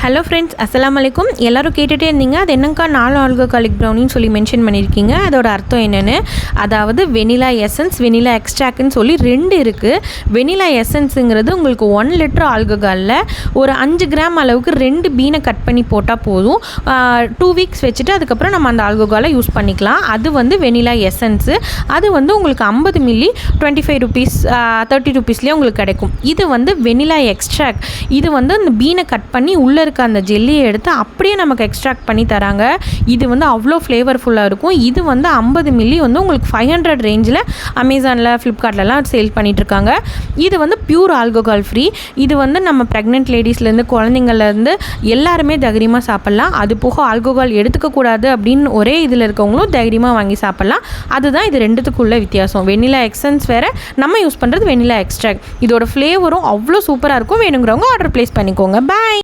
Hello friends, அஸ்ஸலாமு அலைக்கும். எல்லோரும் கேட்டுகிட்டே இருந்தீங்க, அது என்னங்கக்கா 4 ஆல்கஹாலிக் ப்ரௌனின்னு சொல்லி மென்ஷன் பண்ணியிருக்கீங்க, அதோட அர்த்தம் என்னென்னு. அதாவது வெனிலா எசன்ஸ், வெனிலா எக்ஸ்ட்ராக்ட்னு சொல்லி 2 இருக்குது. வெனிலா எசன்ஸுங்கிறது உங்களுக்கு 1 லிட்டர் ஆல்கஹாலில் ஒரு 5 கிராம் அளவுக்கு 2 பீனை கட் பண்ணி போட்டால் போதும். 2 வீக்ஸ் வச்சுட்டு அதுக்கப்புறம் நம்ம அந்த ஆல்கஹாலை யூஸ் பண்ணிக்கலாம். அது வந்து வெனிலா எசன்ஸு. அது வந்து உங்களுக்கு 50 மில்லி 25 ருபீஸ் 30 ருபீஸ்லேயே உங்களுக்கு கிடைக்கும். இது வந்து வெனிலா எக்ஸ்ட்ராக்ட். இது வந்து அந்த பீனை கட் பண்ணி உள்ளே அந்த ஜெல்லியை எடுத்து அப்படியே நமக்கு எக்ஸ்ட்ராக்ட் பண்ணி தராங்க. இது வந்து அவ்வளோ ஃப்ளேவர்ஃபுல்லாக இருக்கும். இது வந்து 50 மில்லி வந்து உங்களுக்கு 500 ரேஞ்சில் அமேசானில், ஃப்ளிப்கார்ட்லலாம் சேல் பண்ணிகிட்ருக்காங்க. இது வந்து பியூர் ஆல்கஹால் ஃப்ரீ. இது வந்து நம்ம ப்ரெக்னென்ட் லேடிஸ்லேருந்து குழந்தைங்கள்லேருந்து எல்லாருமே தைரியமாக சாப்பிட்லாம். அது போக ஆல்கஹால் எடுத்துக்கக்கூடாது அப்படின்னு ஒரே இதில் இருக்கவங்களும் தைரியமாக வாங்கி சாப்பிட்லாம். அதுதான் இது ரெண்டுத்துக்குள்ள வித்தியாசம். வெனிலா எசன்ஸ் வேறு, நம்ம யூஸ் பண்ணுறது வெனிலா எக்ஸ்ட்ராக்ட். இதோட ஃப்ளேவரும் அவ்வளோ சூப்பராக இருக்கும். வேணுங்கிறவங்க ஆர்டர் ப்ளேஸ் பண்ணிக்கோங்க. பாய்.